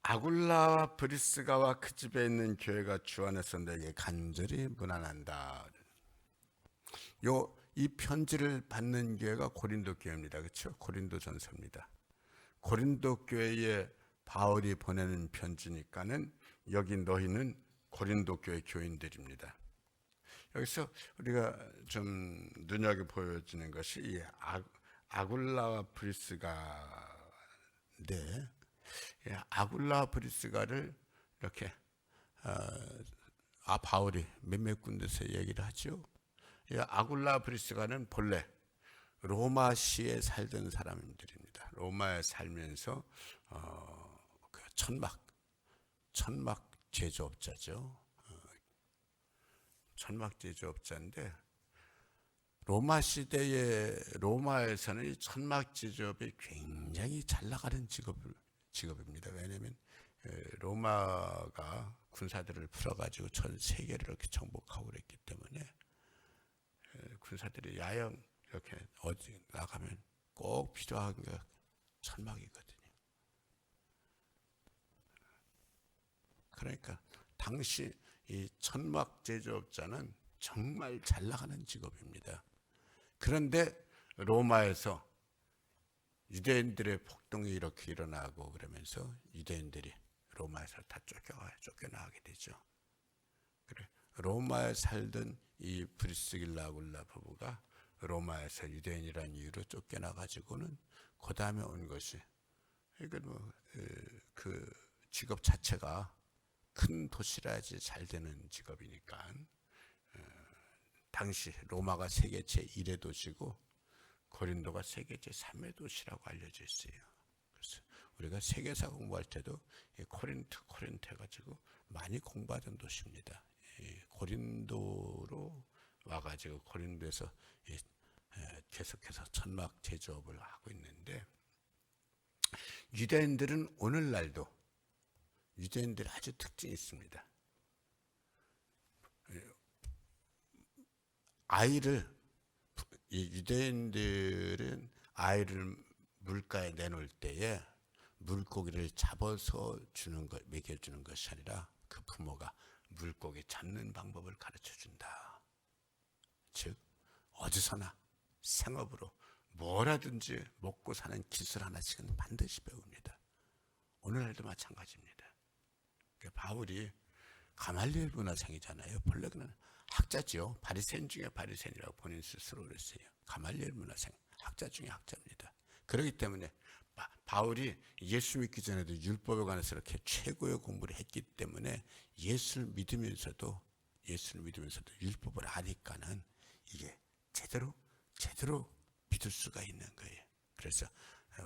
아굴라와 브리스가와 그 집에 있는 교회가 주 안에서 내게 간절히 문안한다. 이 편지를 받는 교회가 고린도 교회입니다. 그렇죠? 고린도 전서입니다. 고린도 교회에 바울이 보내는 편지니까는 여기 너희는 고린도 교회 교인들입니다. 여기서 우리가 좀 눈여겨 보여지는 것이 이 아굴라와 브리스가인데, 아굴라와 브리스가를 이렇게 바울이 몇몇 군데서 얘기를 하죠. 아굴라 브리스가는 본래 로마시에 살던 사람들입니다. 로마에 살면서 그 천막 제조업자죠. 천막 제조업자인데, 로마 시대에 로마에서는 이 천막 제조업이 굉장히 잘 나가는 직업입니다. 왜냐하면 로마가 군사들을 풀어가지고 전 세계를 이렇게 정복하고 그랬기 때문에 군사들이 야영 이렇게 어디 나가면 꼭 필요한 게 천막이거든요. 그러니까 당시 이 천막 제조업자는 정말 잘 나가는 직업입니다. 그런데 로마에서 유대인들의 폭동이 이렇게 일어나고 그러면서 유대인들이 로마에서 다 쫓겨나게 되죠. 그래, 로마에 살던 이 브리스길라 아굴라 부부가 로마에서 유대인이라는 이유로 쫓겨나가지고는 그 다음에 온 것이, 그 직업 자체가 큰 도시라야지 잘 되는 직업이니까, 당시 로마가 세계 제1의 도시고 고린도가 세계 제3의 도시라고 알려져 있어요. 그래서 우리가 세계사 공부할 때도 코린트 해가지고 많이 공부하던 도시입니다. 고린도로 와가지고 고린도에서 계속해서 천막 제조업을 하고 있는데, 유대인들은 오늘날도 유대인들이 아주 특징이 있습니다. 유대인들은 아이를 물가에 내놓을 때에 물고기를 잡아서 먹여주는 것이 아니라 그 부모가 물고기 잡는 방법을 가르쳐 준다. 즉 어디서나 생업으로 뭐라든지 먹고 사는 기술 하나씩은 반드시 배웁니다. 오늘날도 마찬가지입니다. 바울이 가말리엘 문화생이잖아요. 본래 그는 학자지요. 바리새인 중에 바리새인이라고 본인 스스로 그랬어요. 가말리엘 문화생, 학자 중에 학자입니다. 그렇기 때문에 바울이 예수 믿기 전에도 율법에 관해서 이렇게 최고의 공부를 했기 때문에 예수를 믿으면서도 율법을 아니까는 이게 제대로 믿을 수가 있는 거예요. 그래서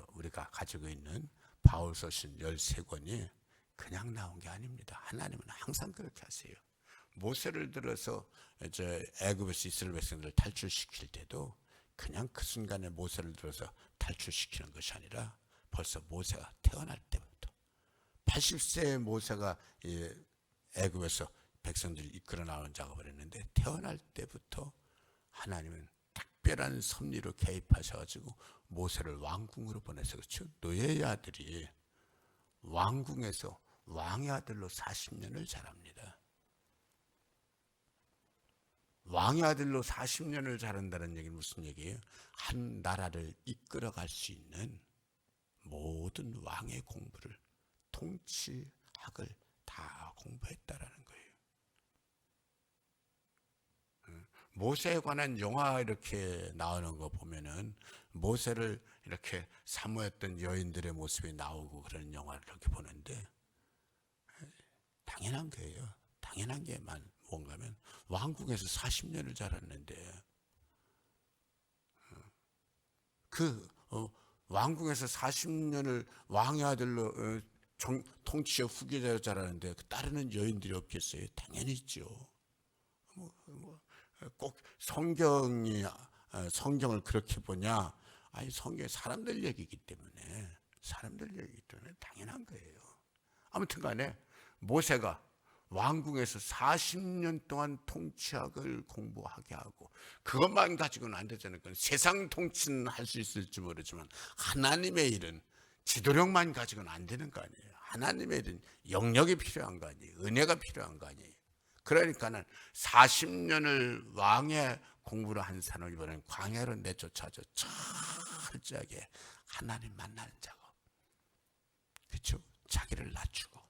우리가 가지고 있는 바울서신 13권이 그냥 나온 게 아닙니다. 하나님은 항상 그렇게 하세요. 모세를 들어서 애굽에서 이스라엘 백성들을 탈출시킬 때도 그냥 그 순간에 모세를 들어서 탈출시키는 것이 아니라 벌써 모세가 태어날 때부터 80세의 모세가 애굽에서 백성들을 이끌어 나오는 작업을 했는데, 태어날 때부터 하나님은 특별한 섭리로 개입하셔가지고 모세를 왕궁으로 보내서, 그렇죠? 노예의 아들이 왕궁에서 왕의 아들로 40년을 자랍니다. 왕의 아들로 40년을 자란다는 얘기는 무슨 얘기예요? 한 나라를 이끌어갈 수 있는 모든 왕의 공부를, 통치학을 다 공부했다라는 거예요. 모세에 관한 영화 이렇게 나오는 거 보면은 모세를 이렇게 사모했던 여인들의 모습이 나오고 그런 영화를 이렇게 보는데, 당연한 거예요. 당연한 게만 뭔가면 왕궁에서 40년을 자랐는데, 왕궁에서 40년을 왕의 아들로 통치의 후계자로 자라는데 따르는 여인들이 없겠어요? 당연히 있죠. 꼭 성경을 그렇게 보냐? 아니, 성경이 사람들 얘기이기 때문에 당연한 거예요. 아무튼 간에 모세가 왕궁에서 40년 동안 통치학을 공부하게 하고, 그것만 가지고는 안 되잖아요. 세상 통치는 할 수 있을지 모르지만 하나님의 일은 지도력만 가지고는 안 되는 거 아니에요. 하나님의 영역이 필요한 거 아니에요. 은혜가 필요한 거 아니에요. 그러니까는 40년을 왕의 공부를 한 사람을 이번엔 광야로 내쫓아줘 철저하게 하나님 만나는 작업. 그렇죠? 자기를 낮추고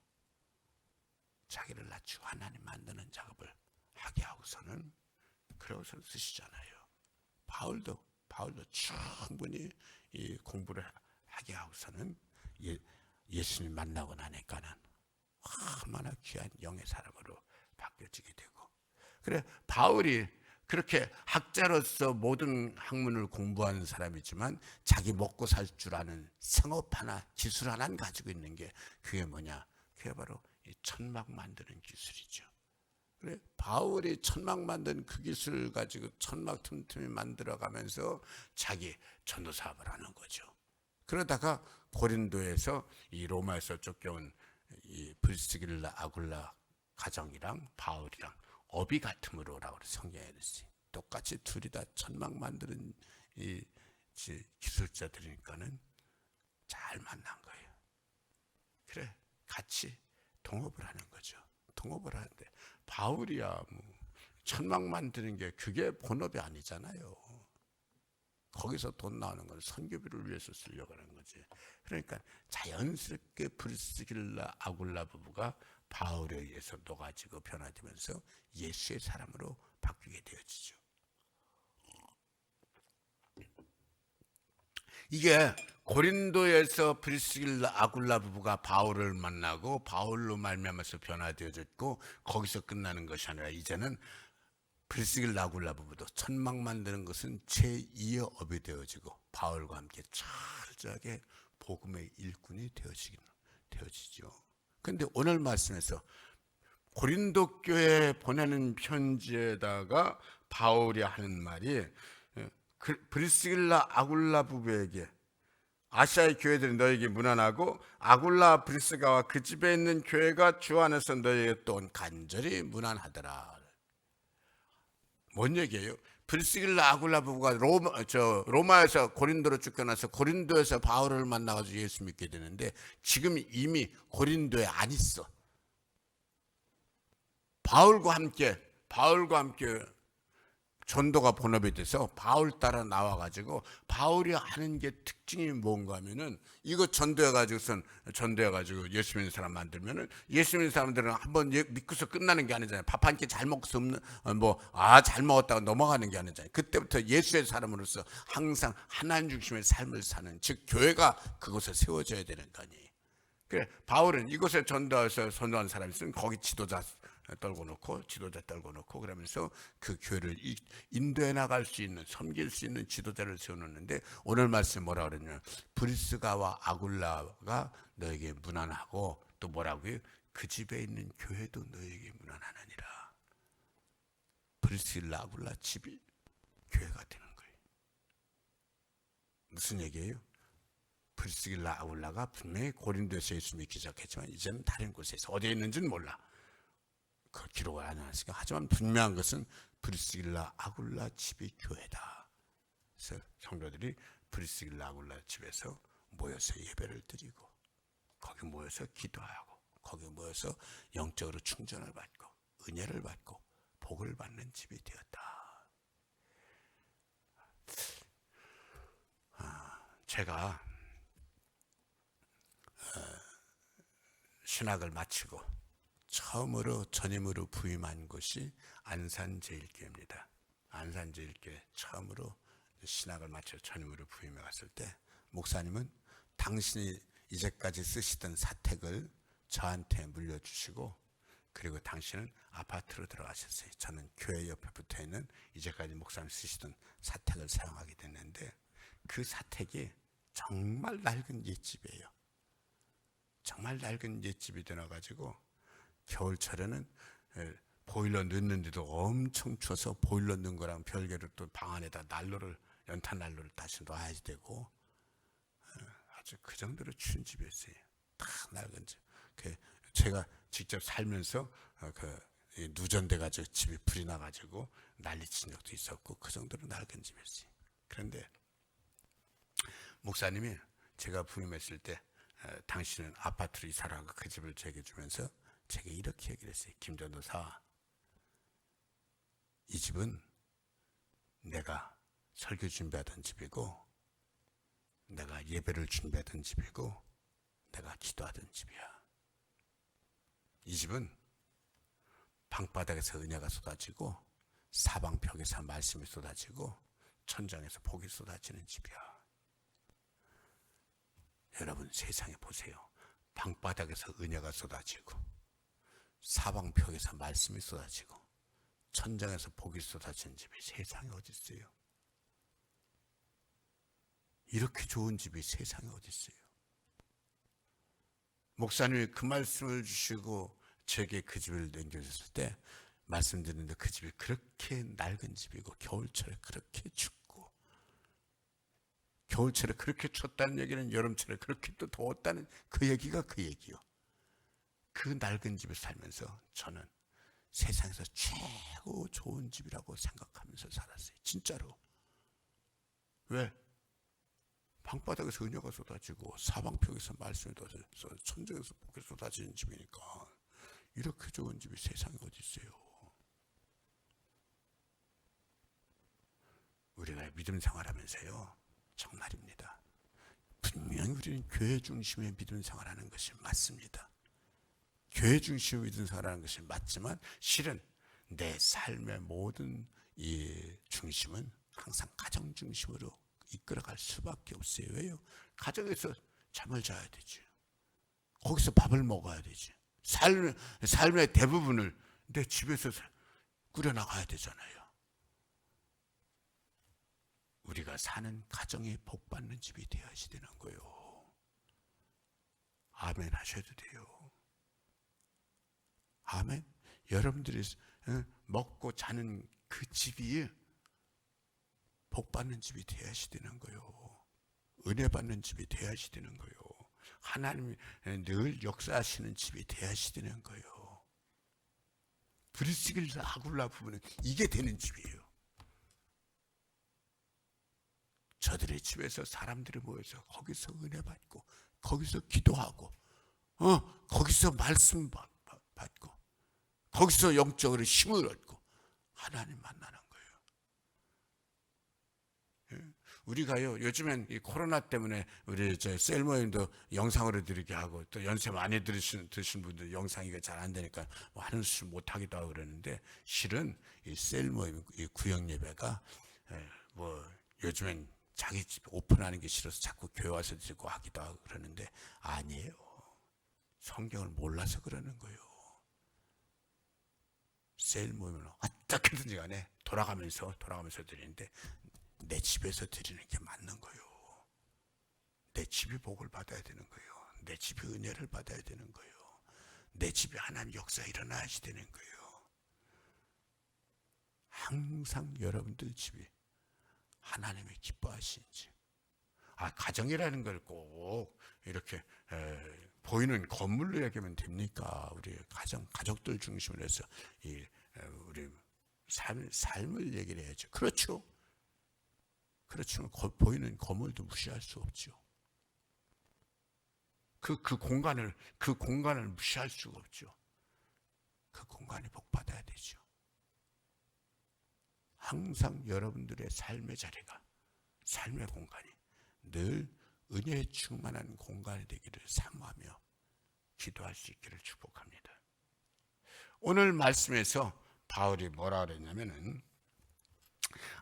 하나님 만드는 작업을 하게 하고서는 그러고서 쓰시잖아요. 바울도 충분히 이 공부를 하게 하고서는 예수님 만나고 나니까는 얼마나 귀한 영의 사람으로 바뀌어지게 되고. 그래 바울이 그렇게 학자로서 모든 학문을 공부하는 사람이지만 자기 먹고 살 줄 아는 상업 하나, 기술 하나는 가지고 있는 게 그게 뭐냐? 그게 바로 이 천막 만드는 기술이죠. 그래 바울이 천막 만든 그 기술을 가지고 천막 틈틈이 만들어가면서 자기 전도 사업을 하는 거죠. 그러다가 고린도에서 이 로마에서 쫓겨온 이 브리스길라 아굴라 가정이랑 바울이랑 업이 같음으로라고 성경에 있어요. 똑같이 둘이 다 천막 만드는 이 기술자들이니까는 잘 만난 거예요. 그래 같이 동업을 하는 거죠. 동업을 하는데 바울이야 뭐 천막 만드는 게 그게 본업이 아니잖아요. 거기서 돈 나오는 건 선교비를 위해서 쓰려고 하는 거지. 그러니까 자연스럽게 브리스길라 아굴라 부부가 바울에 의해서 녹아지고 변화되면서 예수의 사람으로 바뀌게 되어지죠. 이게 고린도에서 브리스길라 아굴라 부부가 바울을 만나고 바울로 말미암아서 변화되어졌고 거기서 끝나는 것이 아니라 이제는 브리스길라 아굴라 부부도 천막 만드는 것은 제2의 업이 되어지고 바울과 함께 철저하게 복음의 일꾼이 되어지죠. 그런데 오늘 말씀에서 고린도 교회에 보내는 편지에다가 바울이 하는 말이 브리스길라 아굴라 부부에게 아시아의 교회들이 너에게 문안하고 아굴라 브리스가와 그 집에 있는 교회가 주 안에서 너에게 또 간절히 문안하더라. 뭔 얘기예요? 브리스길라 아굴라 부부가 로마에서 고린도로 쫓겨나서 고린도에서 바울을 만나가지고 예수 믿게 되는데 지금 이미 고린도에 안 있어. 바울과 함께 전도가 본업이 돼서 바울 따라 나와가지고 바울이 하는 게 특징이 뭔가 하면은 이거 전도해가지고 예수 믿는 사람 만들면은 예수 믿는 사람들은 한번 믿고서 끝나는 게 아니잖아요. 밥 한 끼 잘 먹고서 잘 먹었다고 넘어가는 게 아니잖아요. 그때부터 예수의 사람으로서 항상 하나님 중심의 삶을 사는, 즉 교회가 그곳에 세워져야 되는 거 아니에요. 그래 바울은 이곳에 전도해서 선도한 사람이 있으면 거기 지도자 떨고 놓고 그러면서 그 교회를 인도해 나갈 수 있는, 섬길 수 있는 지도자를 세워놓는데 오늘 말씀 뭐라 그러냐면 브리스가와 아굴라가 너에게 문안하고 또 뭐라고요? 그 집에 있는 교회도 너에게 문안하느니라. 브리스길라 아굴라 집이 교회가 되는 거예요. 무슨 얘기예요? 브리스길라 아굴라가 분명히 고린도에서 예수 믿기 시작했지만 이제는 다른 곳에서 어디에 있는지는 몰라. 그 기록을 안 하니까 하지만 분명한 것은 브리스길라 아굴라 집이 교회다. 그래서 성도들이 브리스길라 아굴라 집에서 모여서 예배를 드리고 거기 모여서 기도하고 거기 모여서 영적으로 충전을 받고 은혜를 받고 복을 받는 집이 되었다. 제가 신학을 마치고 처음으로 전임으로 부임한 곳이 안산제일교회입니다. 안산제일교회 처음으로 신학을 마쳐 전임으로 부임해 갔을 때 목사님은 당신이 이제까지 쓰시던 사택을 저한테 물려주시고 그리고 당신은 아파트로 들어가셨어요. 저는 교회 옆에 붙어있는 이제까지 목사님 쓰시던 사택을 사용하게 됐는데 그 사택이 정말 낡은 옛집이에요. 정말 낡은 옛집이 되어가지고 겨울철에는 보일러 넣는데도 엄청 추워서 보일러 넣은 거랑 별개로 또 방 안에다 연탄 난로를 다시 놔야 되고 아주 그 정도로 추운 집이었어요. 다 낡은 집. 제가 직접 살면서 누전돼가지고 집이 불이 나가지고 난리친 적도 있었고 그 정도로 낡은 집이었어요. 그런데 목사님이 제가 부임했을 때 당신은 아파트로 이사라고 그 집을 제게 주면서 제게 이렇게 얘기를 했어요. 김 전도사, 이 집은 내가 설교 준비하던 집이고 내가 예배를 준비하던 집이고 내가 기도하던 집이야. 이 집은 방바닥에서 은혜가 쏟아지고 사방벽에서 말씀이 쏟아지고 천장에서 복이 쏟아지는 집이야. 여러분 세상에 보세요. 방바닥에서 은혜가 쏟아지고 사방벽에서 말씀이 쏟아지고 천장에서 복이 쏟아지는 집이 세상에 어디 있어요? 이렇게 좋은 집이 세상에 어디 있어요? 목사님이 그 말씀을 주시고 제게 그 집을 넘겨줬을 때 말씀드리는데 그 집이 그렇게 낡은 집이고 겨울철에 그렇게 춥고 겨울철에 그렇게 춥다는 얘기는 여름철에 그렇게 또 더웠다는 그 얘기가 그 얘기요. 그 낡은 집에 살면서 저는 세상에서 최고 좋은 집이라고 생각하면서 살았어요. 진짜로. 왜? 방바닥에서 은혜가 쏟아지고 사방벽에서 말씀이 쏟아지고 천장에서 복이 쏟아지는 집이니까 이렇게 좋은 집이 세상에 어디 있어요? 우리가 믿음 생활하면서요 정말입니다. 분명히 우리는 교회 중심의 믿음 생활하는 것이 맞습니다. 교회 중심의 믿음 생활하는 것이 맞지만 실은 내 삶의 모든 이 중심은 항상 가정 중심으로 이끌어갈 수밖에 없어요. 왜요? 가정에서 잠을 자야 되지. 거기서 밥을 먹어야 되지. 삶의 대부분을 내 집에서 꾸려나가야 되잖아요. 우리가 사는 가정이 복받는 집이 되어야지 되는 거예요. 아멘 하셔도 돼요. 아멘. 여러분들이 먹고 자는 그 집이 복받는 집이 되어야지 되는 거예요. 은혜 받는 집이 되어야지 되는 거예요. 하나님이 늘 역사하시는 집이 되어야지 되는 거예요. 브리스길라 아굴라 부부는 이게 되는 집이에요. 저들의 집에서 사람들이 모여서 거기서 은혜 받고 거기서 기도하고 거기서 말씀 받고 거기서 영적으로 힘을 얻고 하나님 만나는 거예요. 우리가요 요즘엔 이 코로나 때문에 우리 저 셀 모임도 영상으로 드리게 하고 또 연세 많이 드신 분들 영상이 잘 안 되니까 뭐 하는 수 못 하기도 하고 그러는데 실은 이 셀 모임 이 구역 예배가 뭐 요즘엔 자기 집 오픈하는 게 싫어서 자꾸 교회 와서 드리고 하기도 하고 그러는데 아니에요. 성경을 몰라서 그러는 거예요. 셀 모임은 어떻게든지 간에 돌아가면서 드리는데 내 집에서 드리는 게 맞는 거예요. 내 집이 복을 받아야 되는 거예요. 내 집이 은혜를 받아야 되는 거예요. 내 집에 하나님 역사 일어나야지 되는 거예요. 항상 여러분들 집이 하나님이 기뻐하시는지. 가정이라는 걸 꼭 이렇게 보이는 건물로 얘기하면 됩니까? 우리 가족들 중심으로 해서 우리 삶을 얘기를 해야죠. 그렇죠. 그렇지만 보이는 건물도 무시할 수 없죠. 그 공간을 무시할 수가 없죠. 그 공간이 복받아야 되죠. 항상 여러분들의 삶의 자리가 삶의 공간이 늘 은혜에 충만한 공간이 되기를 사모하며 기도할 수 있기를 축복합니다. 오늘 말씀에서 바울이 뭐라 그랬냐면은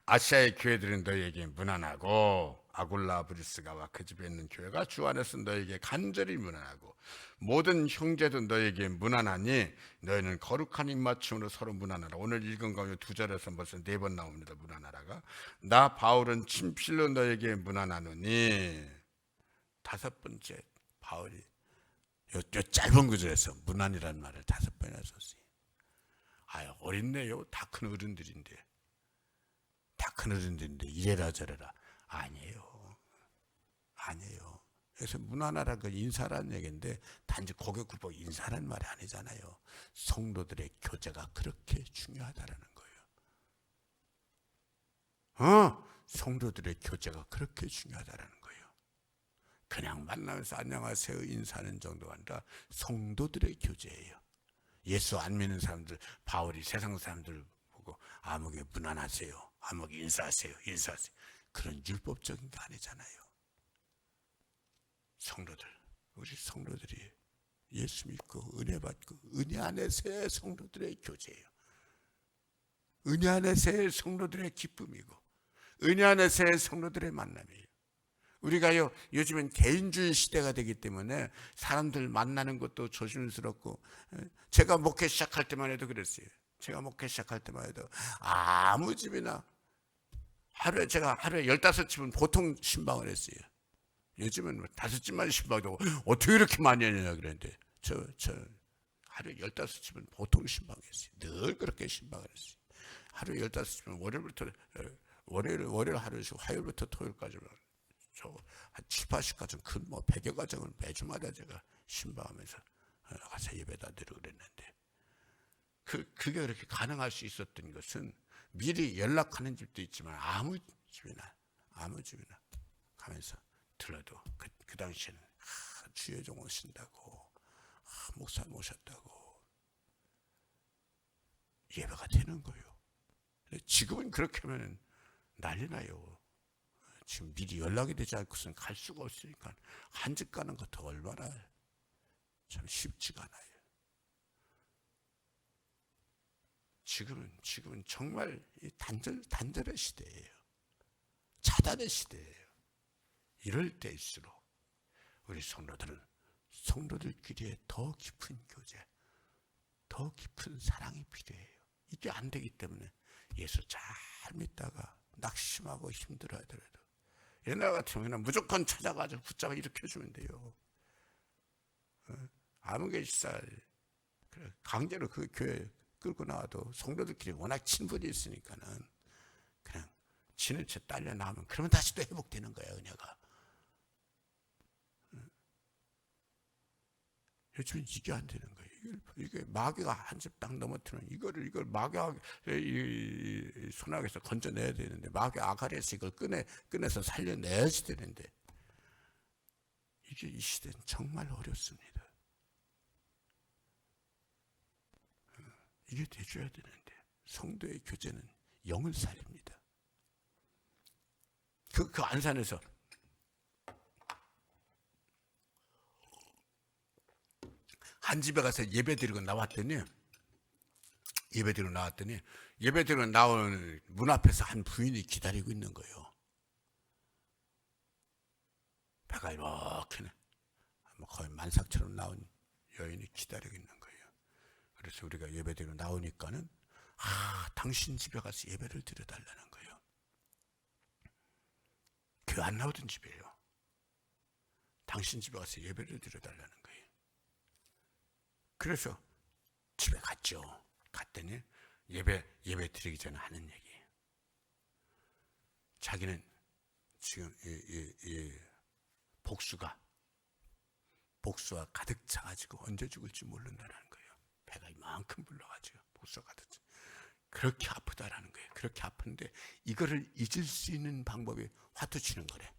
아시아의 교회들은 너희에게 무난하고 아굴라 브리스가와 그 집에 있는 교회가 주 안에서 너희에게 간절히 무난하고 모든 형제도 너희에게 무난하니 너희는 거룩한 입맞춤으로 서로 무난하라. 오늘 읽은 가운데 2절에서 벌써 4번 나옵니다. 무난하라가 나 바울은 친필로 너희에게 무난하노니 5번째 바울이 요 짧은 구절에서 무난이라는 말을 5번이나 썼어요. 어린애요. 다 큰 어른들인데 이래라 저래라 아니에요. 그래서 무난하라 그 인사라는 얘기인데 단지 고개 굽어 인사라는 말이 아니잖아요. 성도들의 교제가 그렇게 중요하다라는 거예요. 성도들의 교제가 그렇게 중요하다라는 거예요. 그냥 만나면서 안녕하세요 인사하는 정도가 아니라 성도들의 교제예요. 예수 안 믿는 사람들, 바울이 세상 사람들 보고 아무개 무난하세요, 아무개 인사하세요, 인사하세요. 그런 율법적인 게 아니잖아요. 성도들, 우리 성도들이 예수 믿고 은혜 받고 은혜 안에서의 성도들의 교제예요. 은혜 안에서의 성도들의 기쁨이고 은혜 안에서의 성도들의 만남이에요. 우리가요 요즘은 개인주의 시대가 되기 때문에 사람들 만나는 것도 조심스럽고, 제가 목회 시작할 때만 해도 그랬어요. 제가 목회 시작할 때만 해도 아무 집이나 제가 하루에 15집은 보통 신방을 했어요. 요즘은 5집만 신방도 어떻게 이렇게 많이 하냐 그랬는데 저 하루에 15집은 보통 신방했어요. 늘 그렇게 신방을 했어요. 하루에 15집은 월요일 하루씩 화요일부터 토요일까지 한 7, 80가정 큰 100여 가정을 매주마다 제가 신방하면서 가서 예배다 드리고 그랬는데, 그게 그렇게 가능할 수 있었던 것은 미리 연락하는 집도 있지만 아무 집이나 가면서 들어도 그 당시에는 주의 종 오신다고, 목사 모셨다고 예배가 되는 거예요. 지금은 그렇게 하면 난리 나요. 지금 미리 연락이 되지 않고서는 갈 수가 없으니까 한 집 가는 것도 얼마나 참 쉽지가 않아요. 지금은 정말 단절의 시대예요. 차단의 시대예요. 이럴 때일수록 우리 성도들끼리의 더 깊은 교제, 더 깊은 사랑이 필요해요. 이게 안 되기 때문에 예수 잘 믿다가 낙심하고 힘들어하더라도 옛날 같으면 무조건 찾아가지고 붙잡아 일으켜주면 돼요. 아무개지살 강제로 그 교회 끌고 나와도 성도들끼리 워낙 친분이 있으니까는 그냥 지는 채 딸려 나오면 그러면 다시 또 회복되는 거예요, 은혜가. 요즘은 이게 안 되는 거예요. 이게 마귀가 한 집 딱 넘어뜨리면 이걸 마귀가 손아귀에서 건져내야 되는데, 마귀 아가리에서 이걸 꺼내서 살려내야지 되는데, 이게 이 시대는 정말 어렵습니다. 이게 돼줘야 되는데 성도의 교제는 영을 살립니다. 그 안산에서 한 집에 가서 예배드리고 나왔더니 나오는 문 앞에서 한 부인이 기다리고 있는 거예요. 배가 이렇게 거의 만삭처럼 나온 여인이 기다리고 있는 거예요. 그래서 우리가 예배드리고 나오니까는 당신 집에 가서 예배를 드려달라는 거예요. 교회 안 나오던 집이에요. 당신 집에 가서 예배를 드려달라는 거예요. 그래서 집에 갔죠. 갔더니 예배 드리기 전에 하는 얘기예요. 자기는 지금 이 복수가 가득 차가지고 언제 죽을지 모른다는 거예요. 배가 이만큼 불러가지고 복수가 가득 차. 그렇게 아프다라는 거예요. 그렇게 아픈데 이거를 잊을 수 있는 방법이 화투 치는 거래.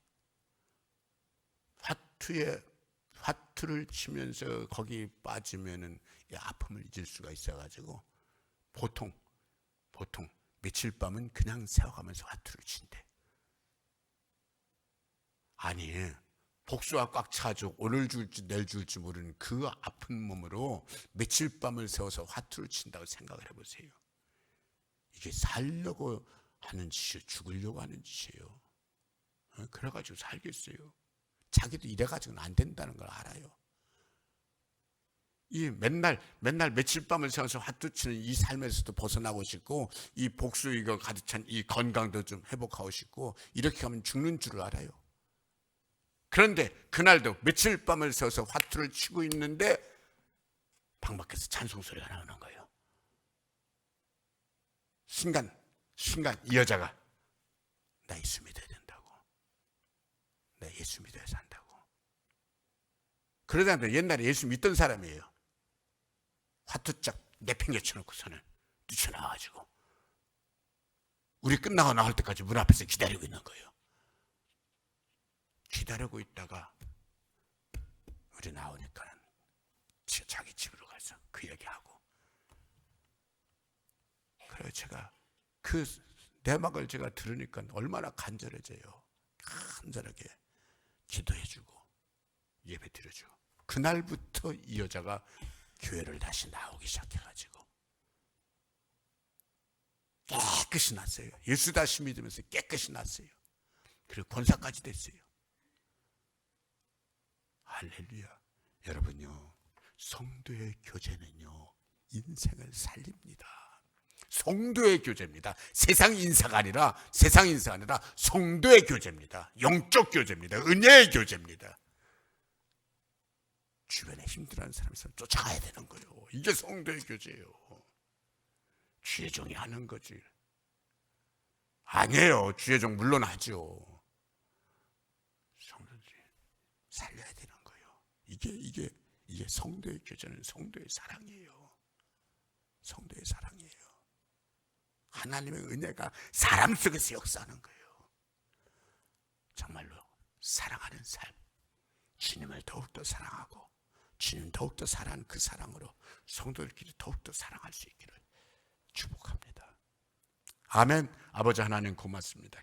화투를 치면서 거기 빠지면은 이 아픔을 잊을 수가 있어가지고 보통 며칠 밤은 그냥 세워가면서 화투를 친대. 아니, 복수가 꽉 차가지고 오늘 죽을지 내일 죽을지 모르는 그 아픈 몸으로 며칠 밤을 세워서 화투를 친다고 생각을 해보세요. 이게 살려고 하는 짓이에요? 죽으려고 하는 짓이에요? 그래가지고 살겠어요? 자기도 이래가지고는 안 된다는 걸 알아요. 이 맨날 며칠 밤을 세워서 화투 치는 이 삶에서도 벗어나고 싶고, 이 복수 이거 가득 찬 이 건강도 좀 회복하고 싶고, 이렇게 하면 죽는 줄을 알아요. 그런데 그날도 며칠 밤을 세워서 화투를 치고 있는데 방 밖에서 찬송 소리가 나오는 거예요. 순간 이 여자가 나 예수 믿어야 된다고, 나 예수 믿어야 산다고. 그러다 보니 옛날에 예수 믿던 사람이에요. 화투짝 내팽개쳐놓고서는 뛰쳐나와가지고 우리 끝나고 나올 때까지 문 앞에서 기다리고 있는 거예요. 기다리고 있다가 우리 나오니까 자기 집으로 가서 그 얘기하고. 그래서 제가 그 내막을 제가 들으니까 얼마나 간절해져요. 간절하게 기도해주고 예배 드려주고. 그날부터 이 여자가 교회를 다시 나오기 시작해가지고 깨끗이 났어요. 예수 다시 믿으면서 깨끗이 났어요. 그리고 권사까지 됐어요. 할렐루야. 여러분요, 성도의 교제는요 인생을 살립니다. 성도의 교제입니다. 세상 인사가 아니라 성도의 교제입니다. 영적 교제입니다. 은혜의 교제입니다. 주변에 힘들어하는 사람이 있으면 쫓아가야 되는 거예요. 이게 성도의 교제예요. 주의 종이 하는 거지. 아니에요. 주의 종 물론 하죠. 성도들이 살려야 되는 거예요. 이게 성도의 교제는 성도의 사랑이에요. 성도의 사랑이에요. 하나님의 은혜가 사람 속에서 역사하는 거예요. 정말로 사랑하는 삶, 주님을 더욱더 사랑하고 주님 더욱더 사랑하는 그 사랑으로 성도들끼리 더욱더 사랑할 수 있기를 축복합니다. 아멘. 아버지 하나님 고맙습니다.